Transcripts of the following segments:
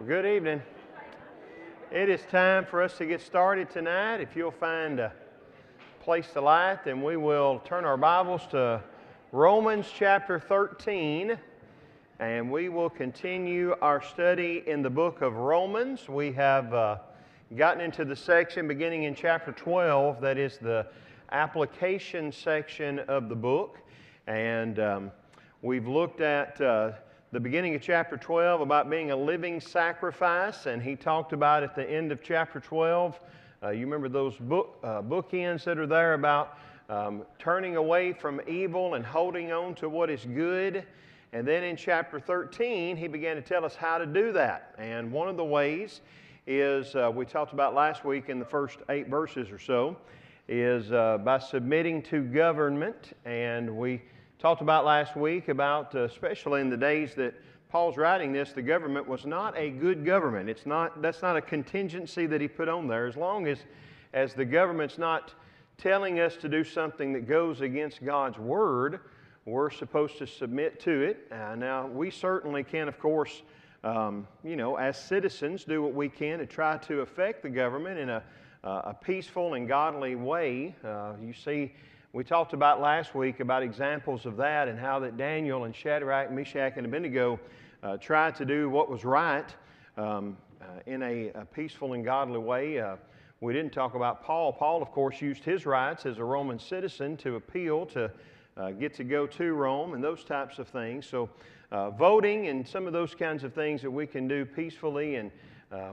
Good evening. It is time for us to get started tonight. If you'll find a place to light, then we will turn our Bibles to Romans chapter 13, and we will continue our study in the book of Romans. We have gotten into the section beginning in chapter 12, that is the application section of the book, and we've looked at the beginning of chapter 12 about being a living sacrifice, and he talked about at the end of chapter 12, you remember those bookends that are there about turning away from evil and holding on to what is good. And then in chapter 13, he began to tell us how to do that. And one of the ways is, we talked about last week in the first 8 verses or so, is by submitting to government. And we talked about last week about, especially in the days that Paul's writing this, the government was not a good government. That's not a contingency that he put on there. As long as the government's not telling us to do something that goes against God's Word, we're supposed to submit to it. Now, we certainly can, of course, as citizens, do what we can to try to affect the government in a peaceful and godly way. You see, we talked about last week about examples of that and how that Daniel and Shadrach, Meshach, and Abednego tried to do what was right in a peaceful and godly way. We didn't talk about Paul. Paul, of course, used his rights as a Roman citizen to appeal to get to go to Rome and those types of things. So voting and some of those kinds of things that we can do peacefully and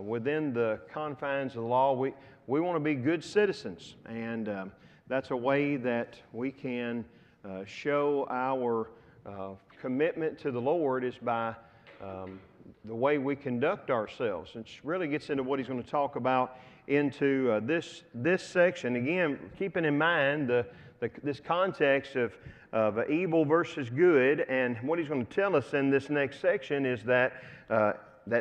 within the confines of the law, we want to be good citizens. And that's a way that we can show our commitment to the Lord is by the way we conduct ourselves. It really gets into what he's going to talk about into this section. Again, keeping in mind this context of evil versus good, and what he's going to tell us in this next section is that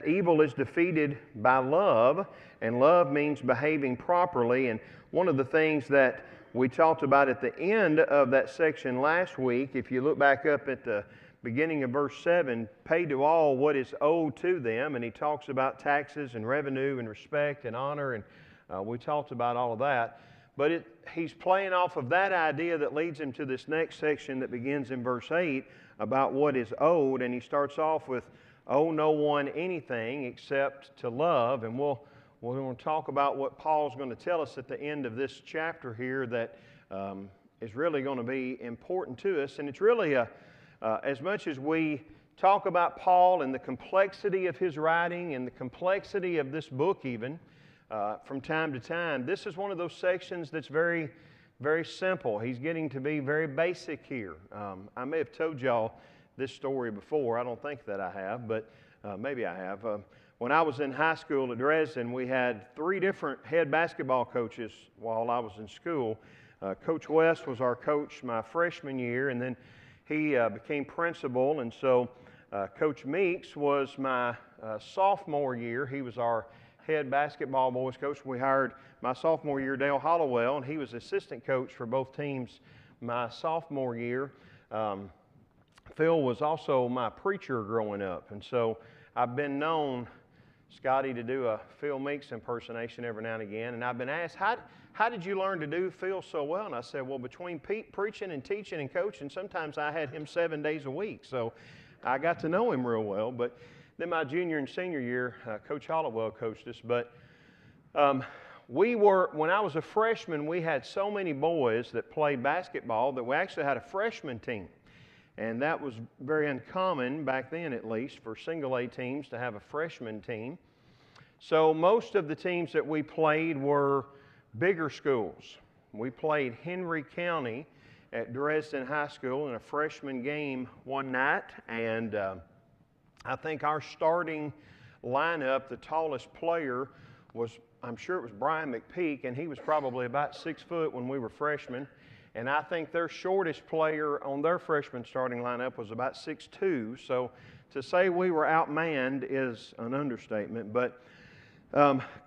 evil is defeated by love, and love means behaving properly. And one of the things that we talked about at the end of that section last week, if you look back up at the beginning of verse 7, pay to all what is owed to them, and he talks about taxes and revenue and respect and honor, and we talked about all of that. But he's playing off of that idea that leads him to this next section that begins in verse 8 about what is owed, and he starts off with, owe no one anything except to love, and we're going to talk about what Paul's going to tell us at the end of this chapter here that is really going to be important to us. And it's really, as much as we talk about Paul and the complexity of his writing and the complexity of this book even, from time to time, this is one of those sections that's very, very simple. He's getting to be very basic here. I may have told y'all this story before. I don't think that I have, but maybe I have. When I was in high school at Dresden, we had 3 different head basketball coaches while I was in school. Coach West was our coach my freshman year, and then he became principal. And so Coach Meeks was my sophomore year. He was our head basketball boys coach. We hired my sophomore year Dale Hollowell, and he was assistant coach for both teams my sophomore year. Phil was also my preacher growing up, and so I've been known, Scotty, to do a Phil Meeks impersonation every now and again. And I've been asked, how did you learn to do Phil so well? And I said, well, between preaching and teaching and coaching, sometimes I had him 7 days a week. So I got to know him real well. But then my junior and senior year, Coach Hollowell coached us. But when I was a freshman, we had so many boys that played basketball that we actually had a freshman team. And that was very uncommon back then, at least, for single A teams to have a freshman team. So most of the teams that we played were bigger schools. We played Henry County at Dresden High School in a freshman game one night, and I think our starting lineup, the tallest player was, I'm sure it was Brian McPeak, and he was probably about 6 foot when we were freshmen. And I think their shortest player on their freshman starting lineup was about 6'2". So to say we were outmanned is an understatement. But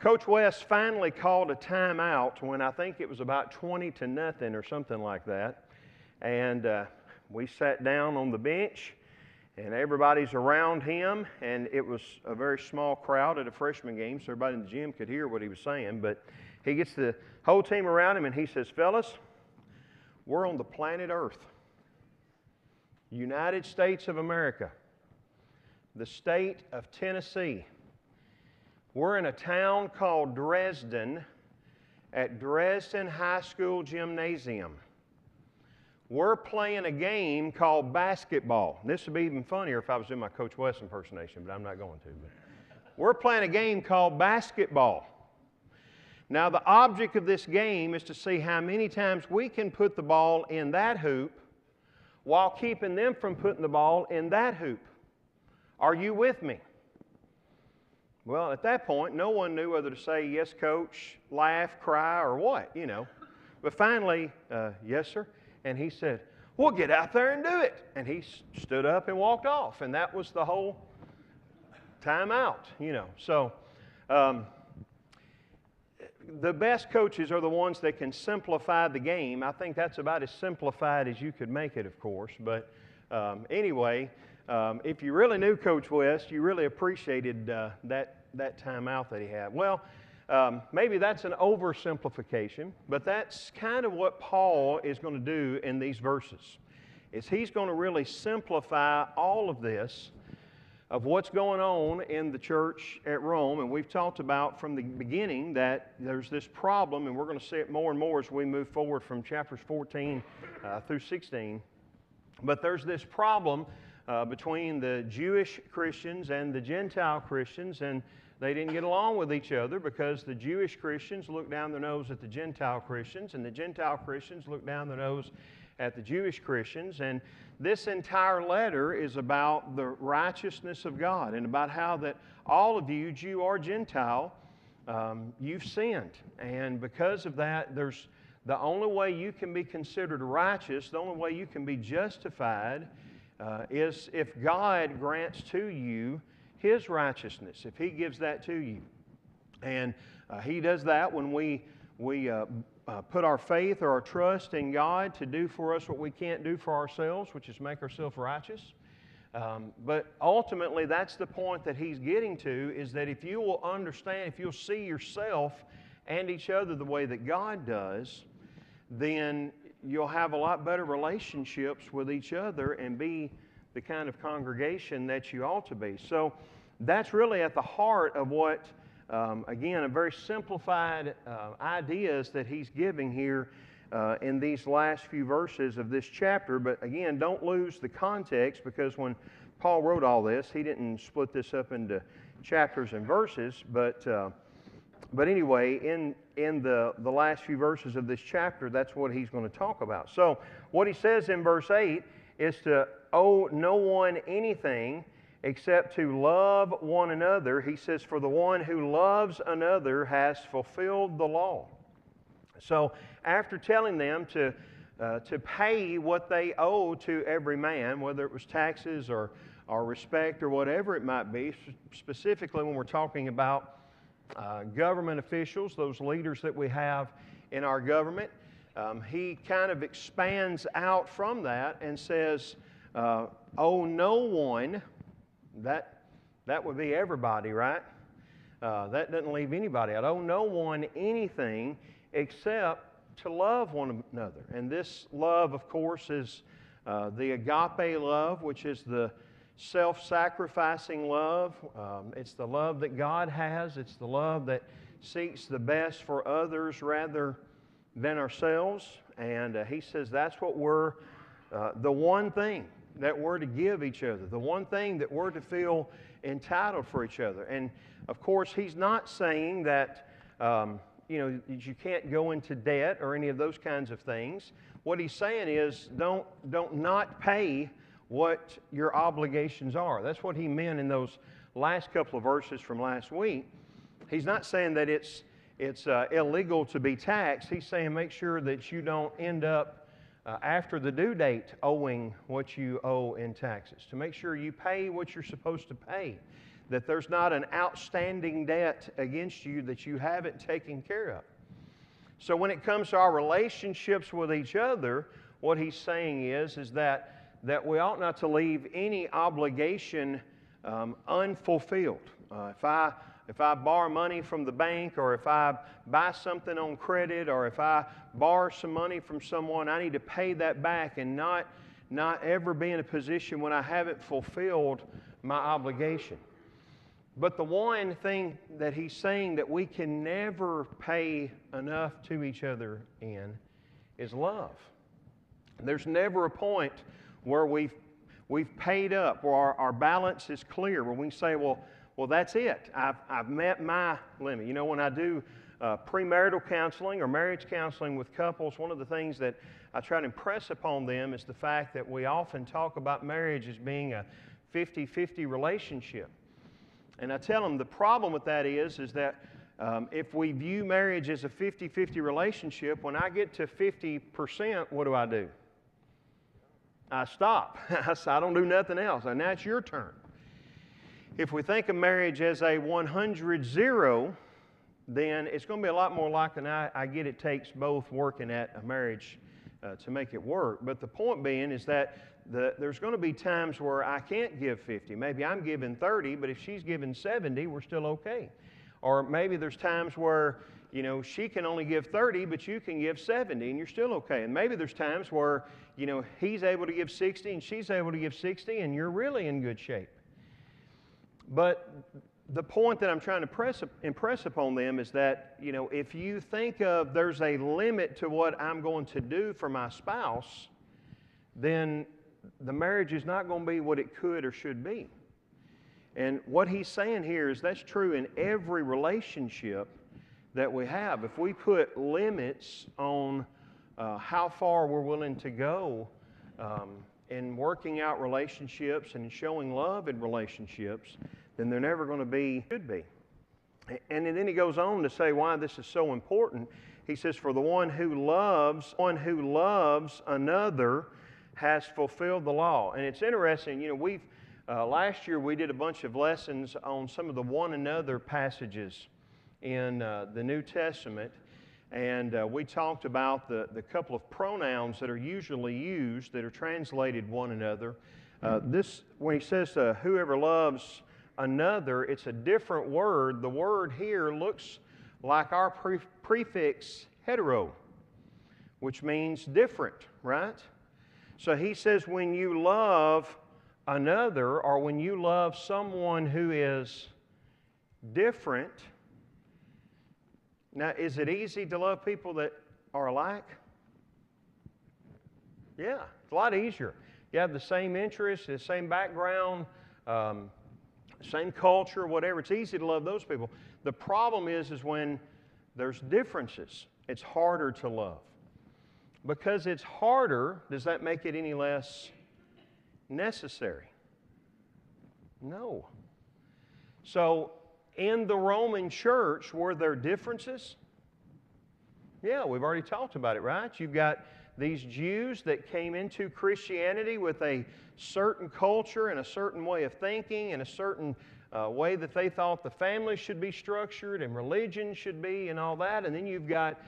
Coach West finally called a timeout when I think it was about 20-0 or something like that. And we sat down on the bench, And everybody's around him, and it was a very small crowd at a freshman game, so everybody in the gym could hear what he was saying. But he gets the whole team around him, and he says, "Fellas, we're on the planet Earth, United States of America, the state of Tennessee. We're in a town called Dresden at Dresden High School Gymnasium. We're playing a game called basketball." This would be even funnier if I was doing my Coach West impersonation, but I'm not going to. But we're playing a game called basketball. Now, the object of this game is to see how many times we can put the ball in that hoop while keeping them from putting the ball in that hoop. Are you with me? Well, at that point, no one knew whether to say, "Yes, Coach," laugh, cry, or what, But finally, "Yes, sir." And he said, "Well, get out there and do it." And he stood up and walked off. And that was the whole timeout, So the best coaches are the ones that can simplify the game. I think that's about as simplified as you could make it, of course. But anyway, if you really knew Coach West, you really appreciated that timeout that he had. Well, maybe that's an oversimplification, but that's kind of what Paul is going to do in these verses. Is he's going to really simplify all of this, of what's going on in the church at Rome. And we've talked about from the beginning that there's this problem, and we're going to see it more and more as we move forward from chapters 14 through 16. But there's this problem between the Jewish Christians and the Gentile Christians, and they didn't get along with each other because the Jewish Christians looked down their nose at the Gentile Christians, and the Gentile Christians looked down their nose at the Jewish Christians. And this entire letter is about the righteousness of God and about how that all of you, Jew or Gentile, you've sinned. And because of that, there's the only way you can be considered righteous, the only way you can be justified is if God grants to you His righteousness, if He gives that to you. And He does that when we put our faith or our trust in God to do for us what we can't do for ourselves, which is make ourselves righteous. But ultimately, that's the point that He's getting to, is that if you will understand, if you'll see yourself and each other the way that God does, then you'll have a lot better relationships with each other and be the kind of congregation that you ought to be. So that's really at the heart of what, again, a very simplified ideas that he's giving here in these last few verses of this chapter. But again, don't lose the context, because when Paul wrote all this, he didn't split this up into chapters and verses. But anyway, in the last few verses of this chapter, that's what he's going to talk about. So what he says in verse 8 is to owe no one anything except to love one another. He says, "For the one who loves another has fulfilled the law." So after telling them to pay what they owe to every man, whether it was taxes or respect or whatever it might be, specifically when we're talking about government officials, those leaders that we have in our government, he kind of expands out from that and says, owe no one. That would be everybody, right? That doesn't leave anybody out. Owe no one anything except to love one another. And this love, of course, is the agape love, which is the self-sacrificing love. It's the love that God has. It's the love that seeks the best for others rather than ourselves. And he says that's what we're, the one thing that we're to give each other, the one thing that we're to feel entitled for each other. And of course, he's not saying that you can't go into debt or any of those kinds of things. What he's saying is don't not pay what your obligations are. That's what he meant in those last couple of verses from last week. He's not saying that it's illegal to be taxed. He's saying make sure that you don't end up after the due date owing what you owe in taxes, to make sure you pay what you're supposed to pay, that there's not an outstanding debt against you that you haven't taken care of. So when it comes to our relationships with each other, what he's saying is that that we ought not to leave any obligation unfulfilled. If I borrow money from the bank, or if I buy something on credit, or if I borrow some money from someone, I need to pay that back and not ever be in a position when I haven't fulfilled my obligation. But the one thing that he's saying that we can never pay enough to each other in is love. There's never a point where we've paid up, where our balance is clear, where we can say, well, that's it. I've met my limit. You know, when I do premarital counseling or marriage counseling with couples, one of the things that I try to impress upon them is the fact that we often talk about marriage as being a 50-50 relationship. And I tell them the problem with that is that if we view marriage as a 50-50 relationship, when I get to 50%, what do? I stop. I don't do nothing else. And now it's your turn. If we think of marriage as a 100-0, then it's going to be a lot more likely, and I get it takes both working at a marriage to make it work. But the point being is that there's going to be times where I can't give 50. Maybe I'm giving 30, but if she's giving 70, we're still okay. Or maybe there's times where, you know, she can only give 30, but you can give 70, and you're still okay. And maybe there's times where, you know, he's able to give 60 and she's able to give 60, and you're really in good shape. But the point that I'm trying to impress upon them is that, you know, if you think of there's a limit to what I'm going to do for my spouse, then the marriage is not going to be what it could or should be. And what he's saying here is that's true in every relationship that we have. If we put limits on how far we're willing to go in working out relationships and showing love in relationships, then they're never going to be, should be. And then he goes on to say why this is so important. He says, for the one who loves another has fulfilled the law. And it's interesting, you know, last year we did a bunch of lessons on some of the one another passages in the New Testament. And we talked about the couple of pronouns that are usually used that are translated one another. When he says whoever loves another, it's a different word. The word here looks like our prefix hetero, which means different, right? So he says when you love another, or when you love someone who is different. Now, is it easy to love people that are alike? Yeah, it's a lot easier. You have the same interests, the same background, same culture, whatever. It's easy to love those people. The problem is when there's differences, it's harder to love. Because it's harder, does that make it any less necessary? No. So, in the Roman church, were there differences? Yeah, we've already talked about it, right? You've got these Jews that came into Christianity with a certain culture and a certain way of thinking and a certain way that they thought the family should be structured and religion should be and all that. And then you've got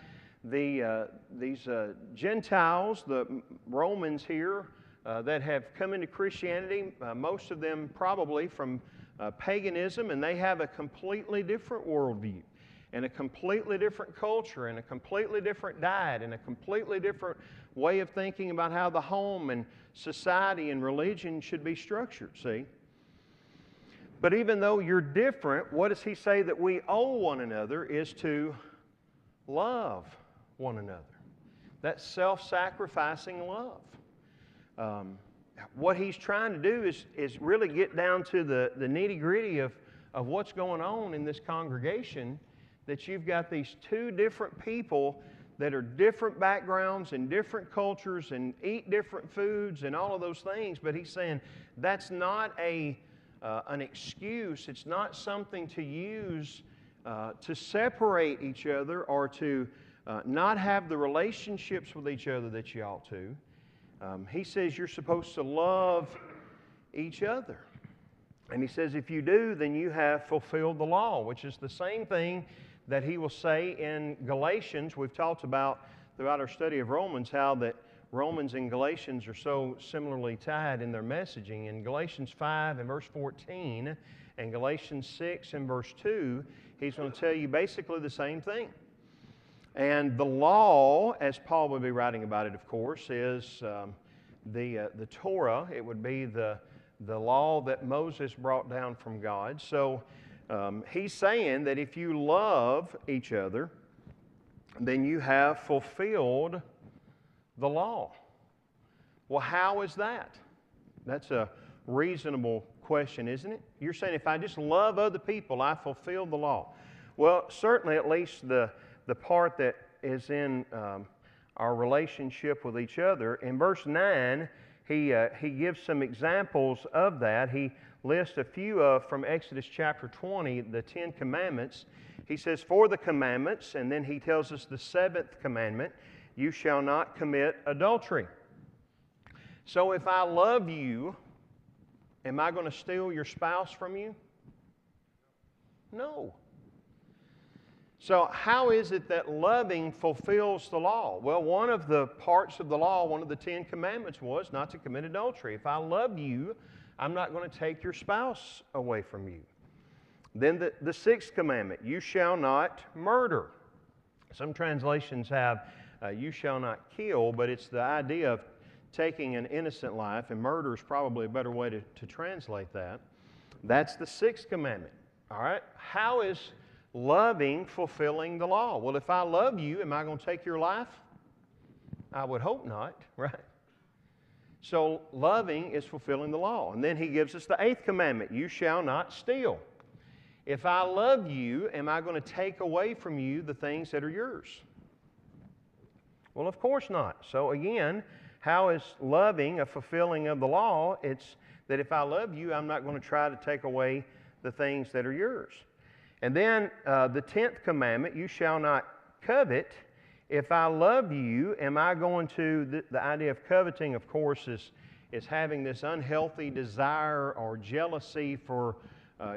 these Gentiles, the Romans here, that have come into Christianity, most of them probably from paganism, and they have a completely different worldview and a completely different culture and a completely different diet and a completely different way of thinking about how the home and society and religion should be structured, see? But even though you're different, what does he say that we owe one another is to love one another. That's self-sacrificing love. What he's trying to do is really get down to the nitty-gritty of what's going on in this congregation, that you've got these two different people that are different backgrounds and different cultures and eat different foods and all of those things, but he's saying that's not an excuse. It's not something to use to separate each other or to not have the relationships with each other that you ought to. He says you're supposed to love each other. And he says if you do, then you have fulfilled the law, which is the same thing that he will say in Galatians. We've talked about throughout our study of Romans how that Romans and Galatians are so similarly tied in their messaging. In Galatians 5 and verse 14 and Galatians 6 and verse 2, he's going to tell you basically the same thing. And the law, as Paul would be writing about it, of course, is the Torah. It would be the law that Moses brought down from God. So he's saying that if you love each other, then you have fulfilled the law. Well, how is that? That's a reasonable question, isn't it? You're saying if I just love other people, I fulfilled the law. Well, certainly at least the part that is in our relationship with each other. In verse 9, he gives some examples of that. He lists a few from Exodus chapter 20, the 10 Commandments. He says, for the commandments, and then he tells us the seventh commandment, you shall not commit adultery. So if I love you, am I going to steal your spouse from you? No. So how is it that loving fulfills the law? Well, one of the parts of the law, one of the 10 Commandments was not to commit adultery. If I love you, I'm not going to take your spouse away from you. Then the sixth commandment, you shall not murder. Some translations have you shall not kill, but it's the idea of taking an innocent life, and murder is probably a better way to translate that. That's the sixth commandment. All right? How is loving fulfilling the law? Well, if I love you, am I going to take your life? I would hope not, right? So loving is fulfilling the law. And then he gives us the eighth commandment, you shall not steal. If I love you, am I going to take away from you the things that are yours? Well, of course not. So again, how is loving a fulfilling of the law? It's that if I love you, I'm not going to try to take away the things that are yours. And then the 10th commandment, you shall not covet. If I love you, am I going to, the idea of coveting, of course, is having this unhealthy desire or jealousy for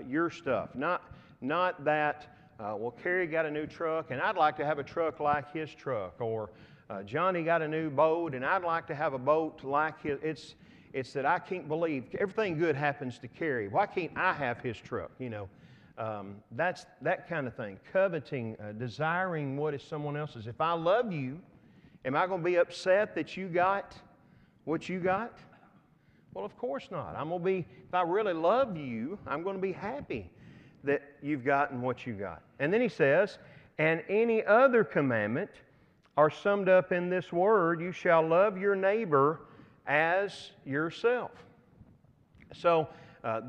your stuff. Not that, well, Kerry got a new truck and I'd like to have a truck like his truck, or Johnny got a new boat and I'd like to have a boat like his. It's that I can't believe everything good happens to Kerry. Why can't I have his truck? You know, that's that kind of thing. Coveting, desiring what is someone else's. If I love you, am I going to be upset that you got what you got? Well, of course not. I'm going to be, if I really love you, I'm going to be happy that you've gotten what you got. And then he says, and any other commandment are summed up in this word, you shall love your neighbor as yourself. So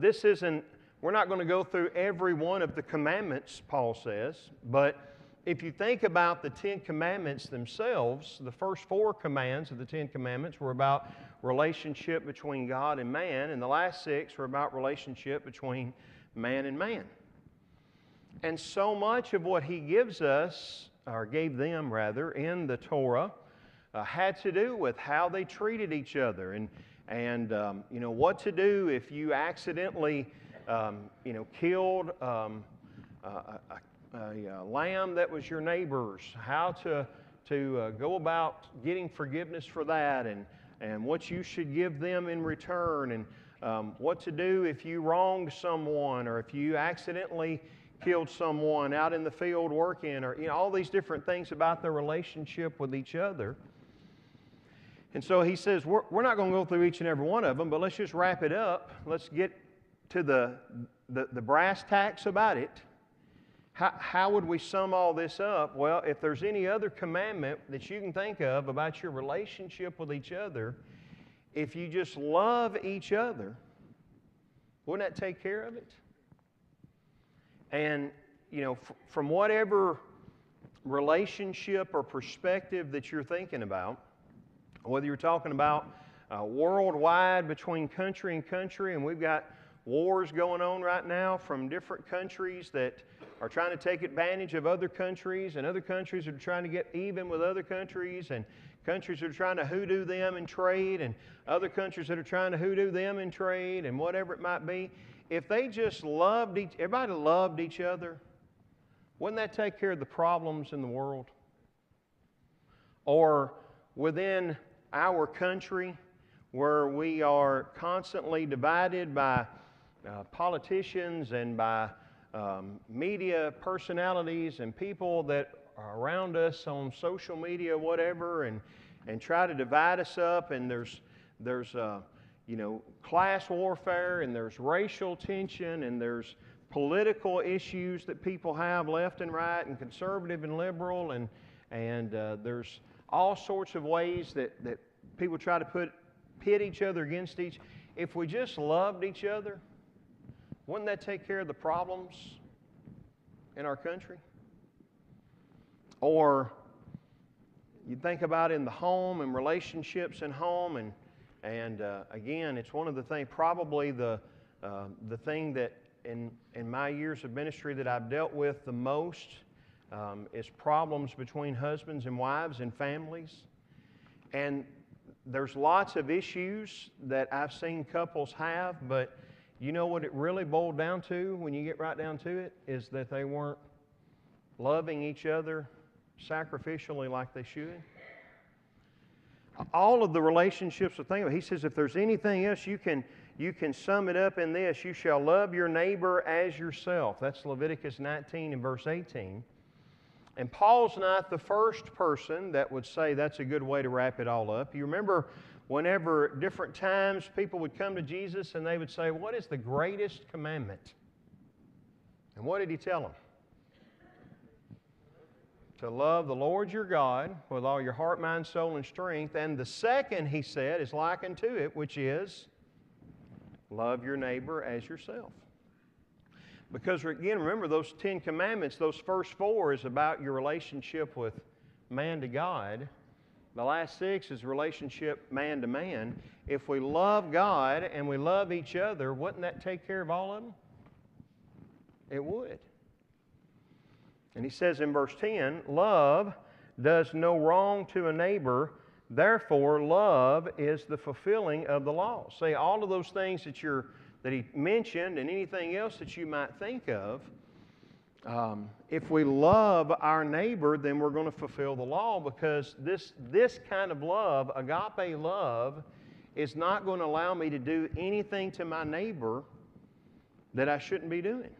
this isn't, we're not going to go through every one of the commandments, Paul says, but if you think about the 10 Commandments themselves, the first 4 commands of the 10 Commandments were about relationship between God and man, and the last 6 were about relationship between man and man. And so much of what he gives us, or gave them rather, in the Torah had to do with how they treated each other, and you know, what to do if you accidentally you know, killed a lamb that was your neighbor's, how to go about getting forgiveness for that, and what you should give them in return, and what to do if you wronged someone, or if you accidentally killed someone out in the field working, or you know, all these different things about their relationship with each other. And so he says, we're not going to go through each and every one of them, but let's just wrap it up. Let's get to the brass tacks about it. How would we sum all this up? Well, if there's any other commandment that you can think of about your relationship with each other, if you just love each other, wouldn't that take care of it? And, you know, from whatever relationship or perspective that you're thinking about, whether you're talking about worldwide between country and country, and we've got wars going on right now from different countries that are trying to take advantage of other countries, and other countries are trying to get even with other countries, and countries are trying to hoodoo them in trade, and other countries that are trying to hoodoo them in trade, and whatever it might be. If they just loved everybody loved each other, wouldn't that take care of the problems in the world? Or within our country, where we are constantly divided by politicians and by media personalities and people that are around us on social media, whatever, and try to divide us up. And there's class warfare, and there's racial tension, and there's political issues that people have left and right, and conservative and liberal, and there's all sorts of ways that people try to pit each other against each. If we just loved each other, wouldn't that take care of the problems in our country? Or you think about in the home and relationships in home, and again, it's one of the things, probably the thing that in my years of ministry that I've dealt with the most is problems between husbands and wives and families. And there's lots of issues that I've seen couples have, but you know what it really boiled down to when you get right down to it is that they weren't loving each other sacrificially like they should. All of the relationships are thinking about. He says, if there's anything else, you can sum it up in this: you shall love your neighbor as yourself. That's Leviticus 19 and verse 18. And Paul's not the first person that would say that's a good way to wrap it all up. You remember whenever at different times people would come to Jesus and they would say, what is the greatest commandment? And what did he tell them? To love the Lord your God with all your heart, mind, soul, and strength. And the second, he said, is likened to it, which is love your neighbor as yourself. Because again, remember those 10 commandments, those first 4 is about your relationship with man to God. The last 6 is relationship man to man. If we love God and we love each other, wouldn't that take care of all of them? It would. And he says in verse 10, love does no wrong to a neighbor, therefore love is the fulfilling of the law. See, all of those things that he mentioned and anything else that you might think of, if we love our neighbor, then we're going to fulfill the law, because this kind of love, agape love, is not going to allow me to do anything to my neighbor that I shouldn't be doing.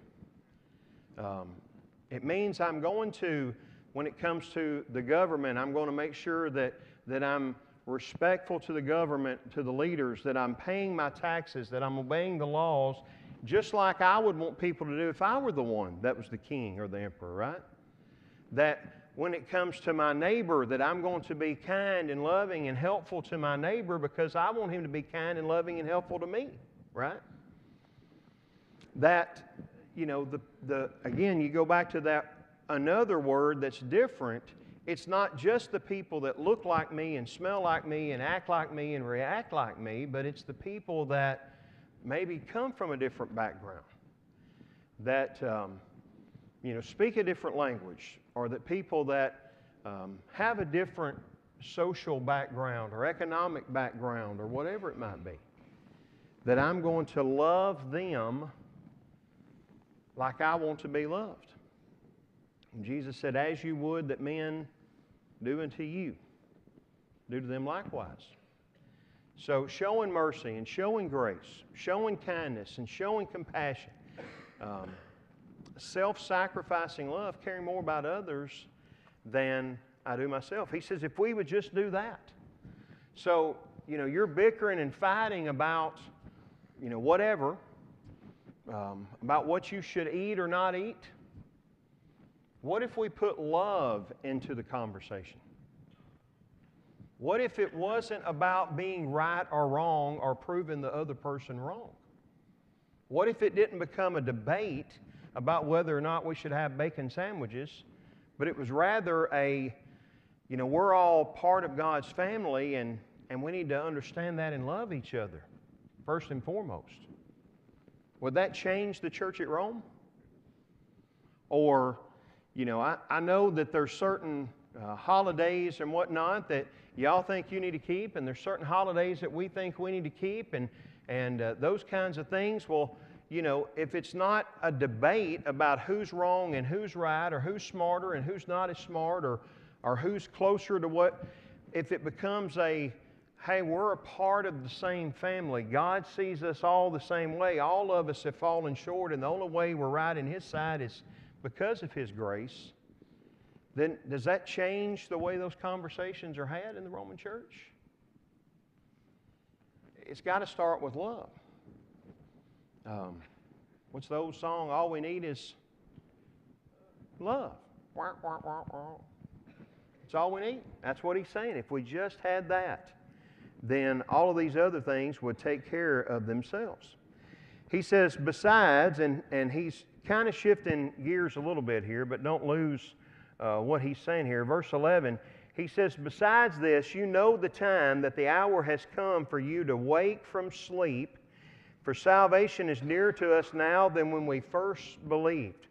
It means I'm going to, when it comes to the government, I'm going to make sure that I'm respectful to the government, to the leaders, that I'm paying my taxes, that I'm obeying the laws, just like I would want people to do if I were the one that was the king or the emperor, right? That when it comes to my neighbor, that I'm going to be kind and loving and helpful to my neighbor because I want him to be kind and loving and helpful to me, right? That, again, you go back to that another word that's different. It's not just the people that look like me and smell like me and act like me and react like me, but it's the people that maybe come from a different background, that speak a different language, or that people that have a different social background or economic background or whatever it might be, that I'm going to love them like I want to be loved. And Jesus said, as you would that men do unto you, do to them likewise. So showing mercy and showing grace, showing kindness and showing compassion, self-sacrificing love, caring more about others than I do myself. He says if we would just do that. So, you're bickering and fighting about, whatever, about what you should eat or not eat. What if we put love into the conversation? What if it wasn't about being right or wrong or proving the other person wrong? What if it didn't become a debate about whether or not we should have bacon sandwiches, but it was rather we're all part of God's family, and we need to understand that and love each other, first and foremost. Would that change the church at Rome? Or, I know that there's certain holidays and whatnot that y'all think you need to keep, and there's certain holidays that we think we need to keep, and those kinds of things. Well, if it's not a debate about who's wrong and who's right, or who's smarter and who's not as smart, or who's closer to what, if it becomes a hey, we're a part of the same family. God sees us all the same way. All of us have fallen short, and the only way we're right in His sight is because of His grace. Then does that change the way those conversations are had in the Roman church? It's got to start with love. What's the old song? All we need is love. It's all we need. That's what he's saying. If we just had that, then all of these other things would take care of themselves. He says, besides, and he's kind of shifting gears a little bit here, but don't lose what he's saying here. Verse 11, he says, besides this, you know the time that the hour has come for you to wake from sleep, for salvation is nearer to us now than when we first believed.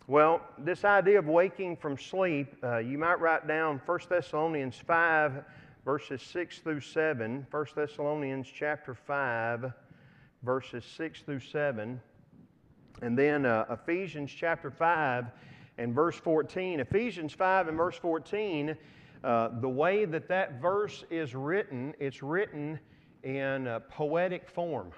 Well, this idea of waking from sleep, you might write down 1 Thessalonians 5, verses 6 through 7. 1 Thessalonians chapter 5, verses 6 through 7. And then Ephesians chapter 5 and verse 14. Ephesians 5 and verse 14, the way that verse is written, it's written in poetic form.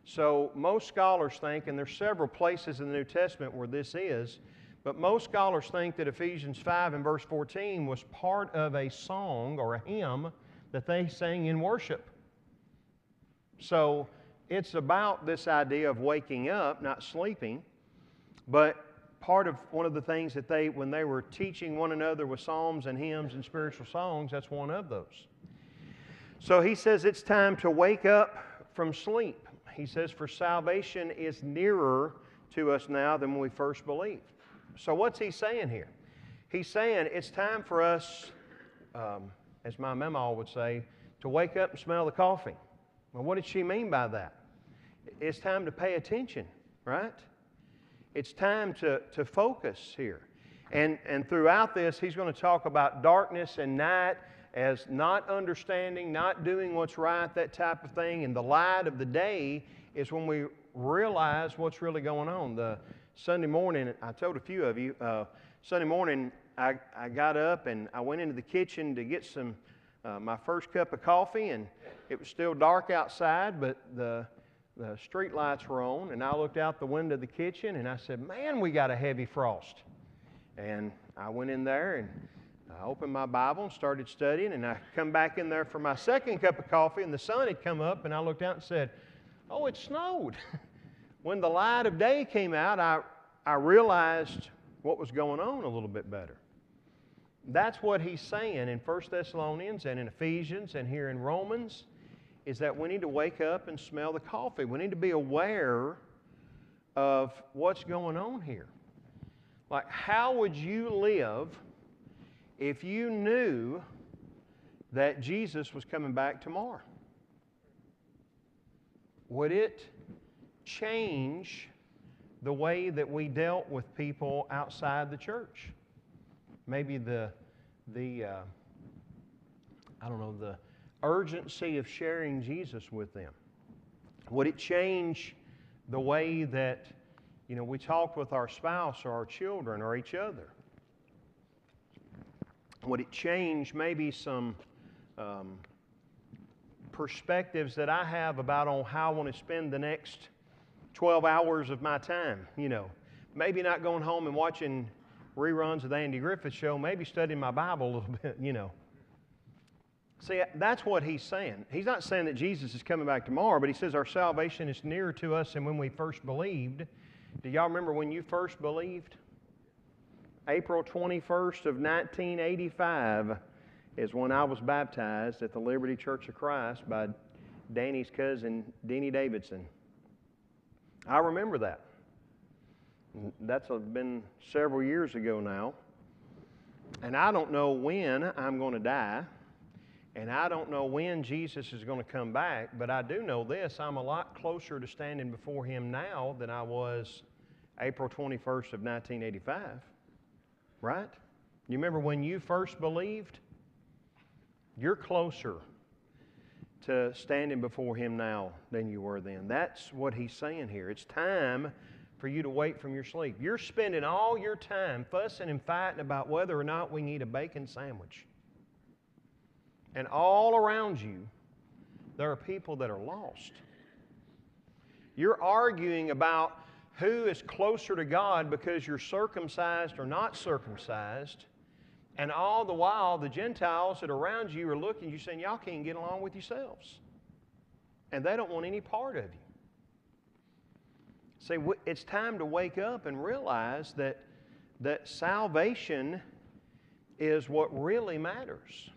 So most scholars think, and there's several places in the New Testament where this is, but most scholars think that Ephesians 5 and verse 14 was part of a song or a hymn that they sang in worship. So it's about this idea of waking up, not sleeping, but part of one of the things that when they were teaching one another with psalms and hymns and spiritual songs, that's one of those. So he says it's time to wake up from sleep. He says, for salvation is nearer to us now than when we first believed. So what's he saying here? He's saying it's time for us, as my mama would say, to wake up and smell the coffee. Well, what did she mean by that? It's time to pay attention, right? It's time to focus here. And throughout this, he's going to talk about darkness and night as not understanding, not doing what's right, that type of thing. And the light of the day is when we realize what's really going on. The Sunday morning, I told a few of you, Sunday morning I got up and I went into the kitchen to get my first cup of coffee, and it was still dark outside, but the street lights were on, and I looked out the window of the kitchen and I said, man, we got a heavy frost. And I went in there and I opened my Bible and started studying, and I come back in there for my second cup of coffee, and the sun had come up, and I looked out and said, oh, it snowed. When the light of day came out, I realized what was going on a little bit better. That's what he's saying in 1 Thessalonians and in Ephesians and here in Romans, is that we need to wake up and smell the coffee. We need to be aware of what's going on here. Like, how would you live if you knew that Jesus was coming back tomorrow? Would it change the way that we dealt with people outside the church? Maybe the urgency of sharing Jesus with them. Would it change the way that, we talk with our spouse or our children or each other? Would it change maybe some perspectives that I have about on how I want to spend the next 12 hours of my time? Maybe not going home and watching reruns of the Andy Griffith Show, maybe studying my Bible a little bit, See, that's what he's saying. He's not saying that Jesus is coming back tomorrow, but he says our salvation is nearer to us than when we first believed. Do y'all remember when you first believed? April 21st of 1985 is when I was baptized at the Liberty Church of Christ by Danny's cousin, Denny Davidson. I remember that. That's been several years ago now. And I don't know when I'm going to die, and I don't know when Jesus is going to come back, but I do know this: I'm a lot closer to standing before Him now than I was April 21st of 1985. Right? You remember when you first believed? You're closer to standing before Him now than you were then. That's what he's saying here. It's time for you to wake from your sleep. You're spending all your time fussing and fighting about whether or not we need a bacon sandwich. And all around you, there are people that are lost. You're arguing about who is closer to God because you're circumcised or not circumcised. And all the while, the Gentiles that are around you are looking at you saying, y'all can't get along with yourselves. And they don't want any part of you. See, it's time to wake up and realize that salvation is what really matters.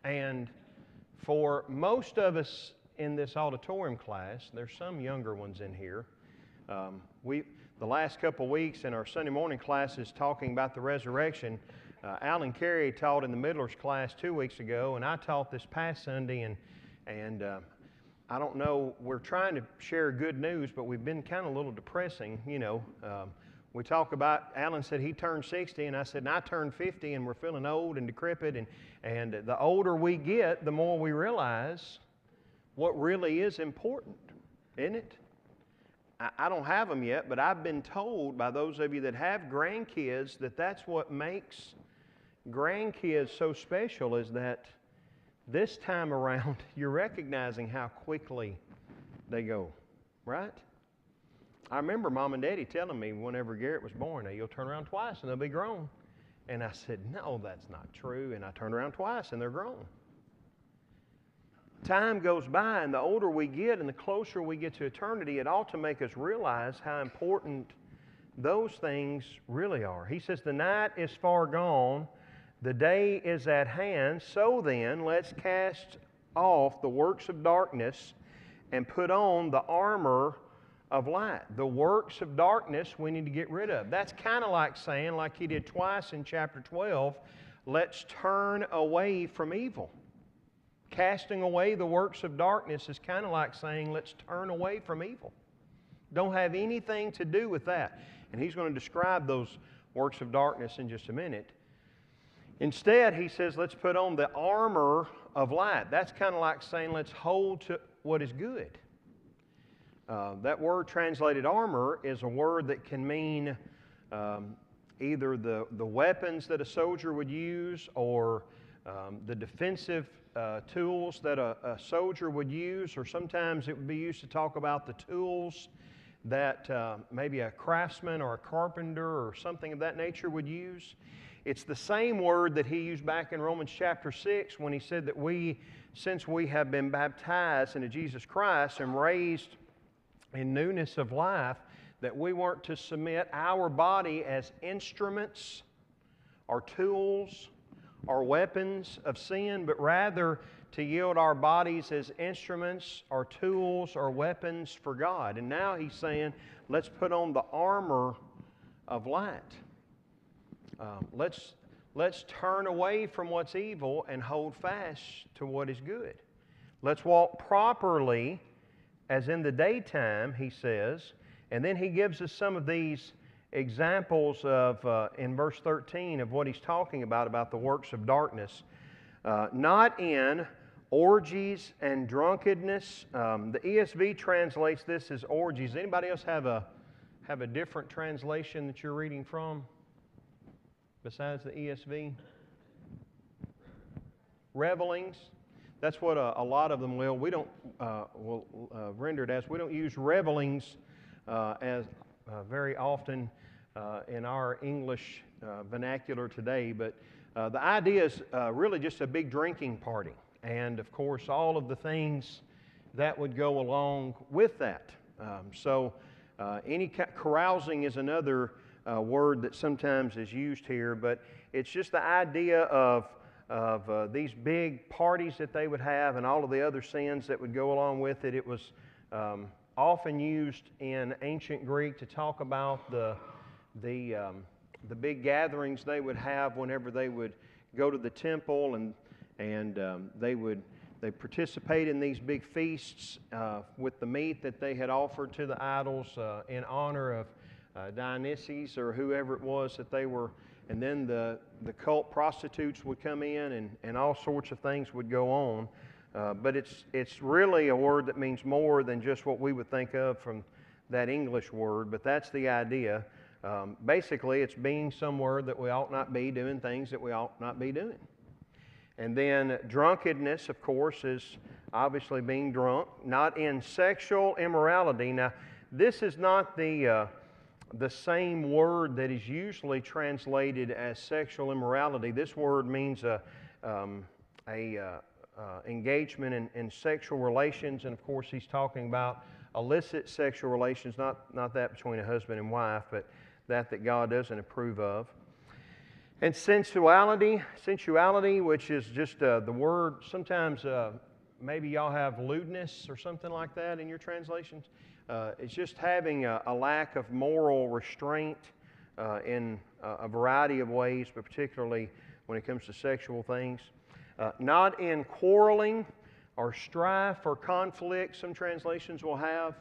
And for most of us in this auditorium class, there's some younger ones in here, the last couple of weeks in our Sunday morning classes talking about the resurrection, Alan Carey taught in the middlers class 2 weeks ago, and I taught this past Sunday, and I don't know, we're trying to share good news, but we've been kind of a little depressing, you know. We talk about, Alan said he turned 60, and I said, and I turned 50, and we're feeling old and decrepit, and the older we get, the more we realize what really is important, isn't it? I don't have them yet, but I've been told by those of you that have grandkids that that's what makes grandkids so special, is that this time around you're recognizing how quickly they go, right? I remember Mom and Daddy telling me whenever Garrett was born, you'll turn around twice and they'll be grown. And I said, no, that's not true. And I turned around twice and they're grown. Time goes by, and the older we get and the closer we get to eternity, it ought to make us realize how important those things really are. He says, the night is far gone, the day is at hand, so then let's cast off the works of darkness and put on the armor of light. The works of darkness we need to get rid of. That's kind of like saying, like he did twice in chapter 12, let's turn away from evil. Casting away the works of darkness is kind of like saying, let's turn away from evil. Don't have anything to do with that. And he's going to describe those works of darkness in just a minute. Instead, he says, let's put on the armor of light. That's kind of like saying, let's hold to what is good. That word translated armor is a word that can mean either the weapons that a soldier would use, or the defensive tools that a soldier would use, or sometimes it would be used to talk about the tools that maybe a craftsman or a carpenter or something of that nature would use. It's the same word that he used back in Romans chapter 6 when he said that we, since we have been baptized into Jesus Christ and raised in newness of life, that we weren't to submit our body as instruments or tools or weapons of sin, but rather to yield our bodies as instruments or tools or weapons for God. And now he's saying, let's put on the armor of light. Let's turn away from what's evil and hold fast to what is good. Let's walk properly as in the daytime, he says. And then he gives us some of these examples of, in verse 13, of what he's talking about the works of darkness. Not in orgies and drunkenness. The ESV translates this as orgies. Anybody else have a different translation that you're reading from besides the ESV? Revelings. That's what a lot of them will. We don't render it as. We don't use revelings as very often in our English vernacular today, but the idea is really just a big drinking party. And of course, all of the things that would go along with that. Carousing is another word that sometimes is used here, but it's just the idea of these big parties that they would have and all of the other sins that would go along with it. It was often used in ancient Greek to talk about the big gatherings they would have whenever they would go to the temple, and they participate in these big feasts with the meat that they had offered to the idols in honor of Dionysus or whoever it was that they were. And then the cult prostitutes would come in, and all sorts of things would go on. But it's really a word that means more than just what we would think of from that English word, but that's the idea. Basically, it's being somewhere that we ought not be, doing things that we ought not be doing. And then drunkenness, of course, is obviously being drunk, not in sexual immorality. Now, this is not the same word that is usually translated as sexual immorality. This word means engagement in sexual relations, and of course he's talking about illicit sexual relations, not that between a husband and wife, but that God doesn't approve of. And sensuality, which is just the word, sometimes maybe y'all have lewdness or something like that in your translations. It's just having a lack of moral restraint in a variety of ways, but particularly when it comes to sexual things. Not in quarreling or strife or conflict, some translations will have.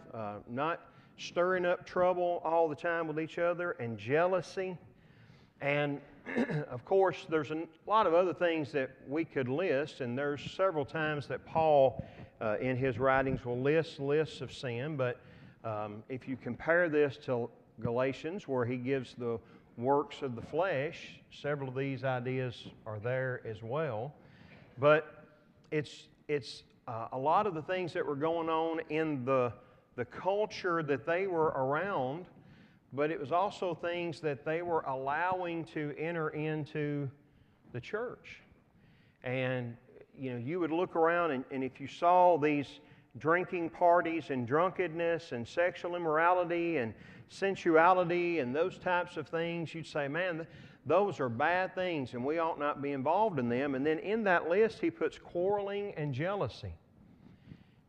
Not stirring up trouble all the time with each other, and jealousy. And of course, there's a lot of other things that we could list, and there's several times that Paul in his writings will list lists of sin, but if you compare this to Galatians, where he gives the works of the flesh, several of these ideas are there as well. But it's a lot of the things that were going on in the culture that they were around, but it was also things that they were allowing to enter into the church. And you would look around, and if you saw these drinking parties and drunkenness and sexual immorality and sensuality and those types of things, you'd say, man, those are bad things and we ought not be involved in them. And then in that list he puts quarreling and jealousy.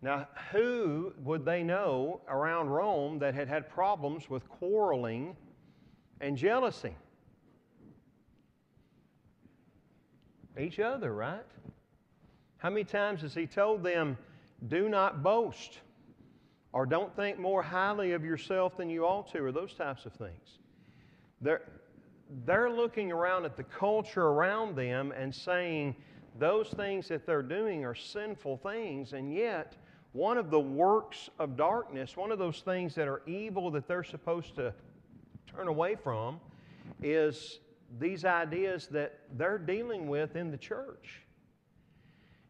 Now, who would they know around Rome that had had problems with quarreling and jealousy? Each other, right? How many times has he told them, do not boast, or don't think more highly of yourself than you ought to, or those types of things? They're looking around at the culture around them and saying those things that they're doing are sinful things, and yet one of the works of darkness, one of those things that are evil that they're supposed to turn away from, is these ideas that they're dealing with in the church.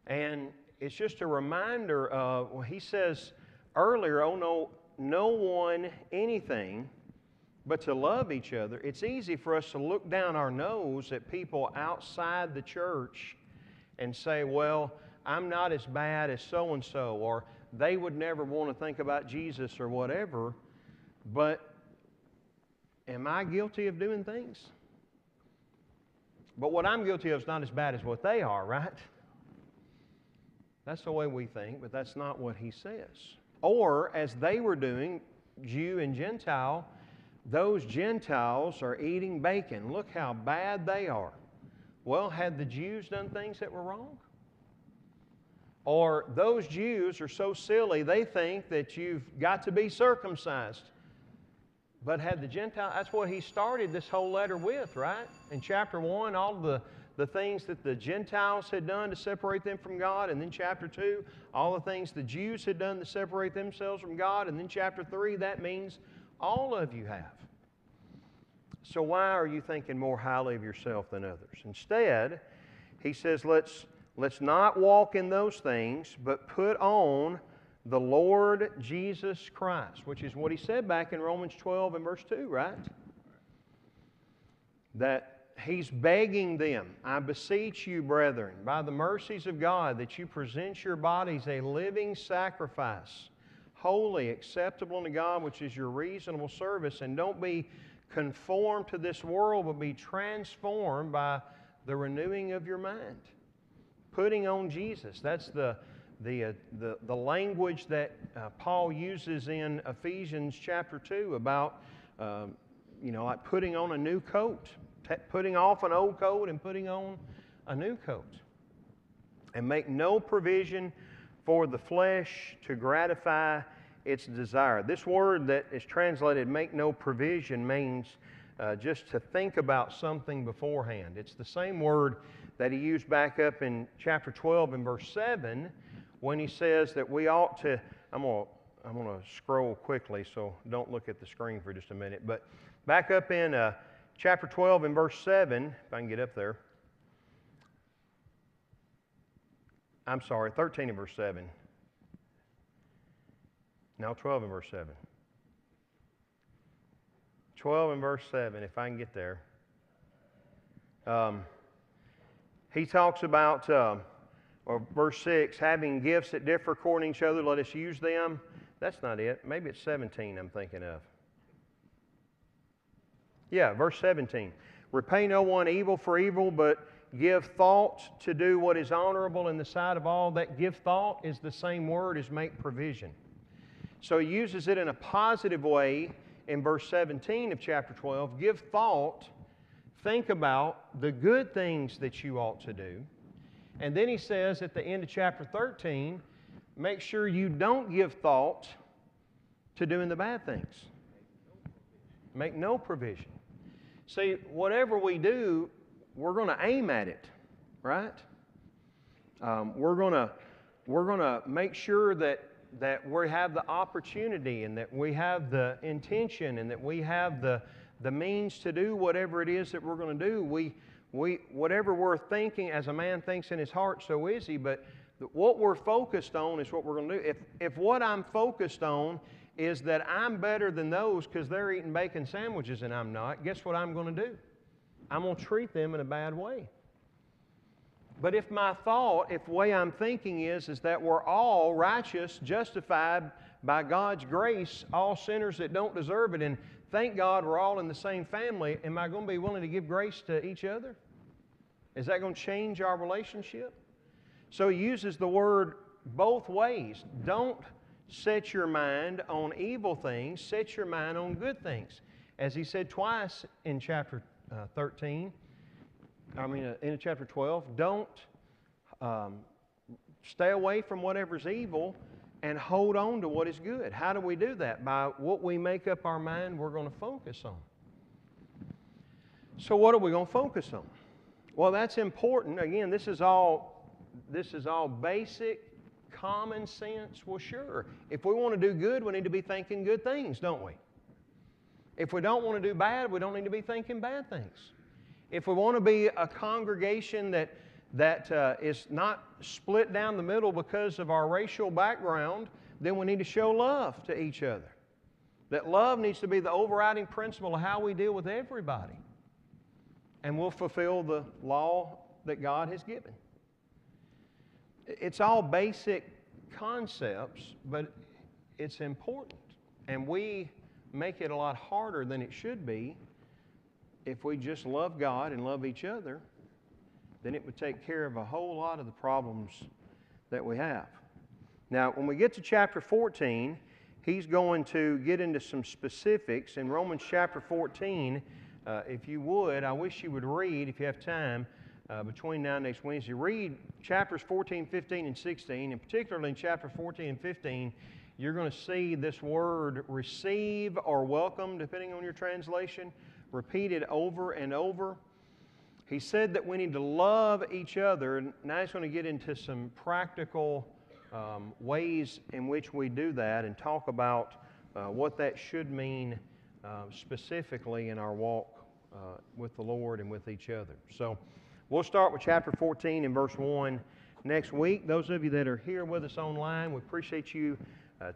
And it's just a reminder of, well, he says earlier, oh no one anything but to love each other. It's easy for us to look down our nose at people outside the church and say, well, I'm not as bad as so-and-so, or they would never want to think about Jesus or whatever. But am I guilty of doing things? But what I'm guilty of is not as bad as what they are, right? That's the way we think, but that's not what he says. Or, as they were doing, Jew and Gentile, those Gentiles are eating bacon. Look how bad they are. Well, had the Jews done things that were wrong? Or those Jews are so silly, they think that you've got to be circumcised. But had the Gentile, that's what he started this whole letter with, right? In chapter 1, all the things that the Gentiles had done to separate them from God. And then chapter 2, all the things the Jews had done to separate themselves from God. And then chapter 3, that means all of you have. So why are you thinking more highly of yourself than others? Instead, he says, let's not walk in those things, but put on the Lord Jesus Christ, which is what he said back in Romans 12 and verse 2, right? That he's begging them, I beseech you, brethren, by the mercies of God, that you present your bodies a living sacrifice, holy, acceptable unto God, which is your reasonable service. And don't be conformed to this world, but be transformed by the renewing of your mind. Putting on Jesus. That's the language that Paul uses in Ephesians chapter 2 about, like putting on a new coat. Putting off an old coat and putting on a new coat. And make no provision for the flesh to gratify its desire. This word that is translated make no provision means just to think about something beforehand. It's the same word that he used back up in chapter 12 and verse 7 when he says that we ought to, I'm going to scroll quickly, so don't look at the screen for just a minute, but back up in chapter 12 and verse 7, if I can get up there. I'm sorry, 13 and verse 7. No, 12 and verse 7. 12 and verse 7, if I can get there. He talks about, or verse 6, having gifts that differ according to each other, let us use them. That's not it. Maybe it's 17 I'm thinking of. Yeah, verse 17. Repay no one evil for evil, but give thought to do what is honorable in the sight of all. That give thought is the same word as make provision. So he uses it in a positive way in verse 17 of chapter 12. Give thought, think about the good things that you ought to do. And then he says at the end of chapter 13, make sure you don't give thought to doing the bad things. Make no provision. See, whatever we do, we're going to aim at it, right? We're going to make sure that we have the opportunity and that we have the intention and that we have the means to do whatever it is that we're going to do. Whatever we're thinking, as a man thinks in his heart, so is he. But what we're focused on is what we're going to do. If what I'm focused on is that I'm better than those because they're eating bacon sandwiches and I'm not, guess what I'm going to do? I'm going to treat them in a bad way. But if my thought, if the way I'm thinking is that we're all righteous, justified by God's grace, all sinners that don't deserve it, and thank God we're all in the same family, am I going to be willing to give grace to each other? Is that going to change our relationship? So he uses the word both ways. Don't set your mind on evil things, set your mind on good things. As he said twice in chapter 13, in chapter 12, don't stay away from whatever's evil and hold on to what is good. How do we do that? By what we make up our mind we're going to focus on. So what are we going to focus on? Well, that's important. Again, this is all basic common sense. Well, sure. If we want to do good, we need to be thinking good things, don't we? If we don't want to do bad, we don't need to be thinking bad things. If we want to be a congregation that is not split down the middle because of our racial background, then we need to show love to each other. That love needs to be the overriding principle of how we deal with everybody. And we'll fulfill the law that God has given. It's all basic concepts, but it's important. And we make it a lot harder than it should be. If we just love God and love each other, then it would take care of a whole lot of the problems that we have. Now, when we get to chapter 14, he's going to get into some specifics. In Romans chapter 14, if you would, I wish you would read, if you have time, between now and next Wednesday, read chapters 14, 15, and 16, and particularly in chapter 14 and 15, you're going to see this word receive or welcome, depending on your translation, repeated over and over. He said that we need to love each other, and now he's going to get into some practical ways in which we do that and talk about what that should mean specifically in our walk with the Lord and with each other. So we'll start with chapter 14 and verse 1 next week. Those of you that are here with us online, we appreciate you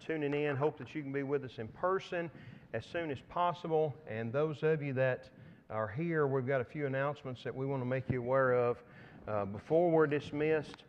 tuning in. Hope that you can be with us in person as soon as possible. And those of you that are here, we've got a few announcements that we want to make you aware of before we're dismissed.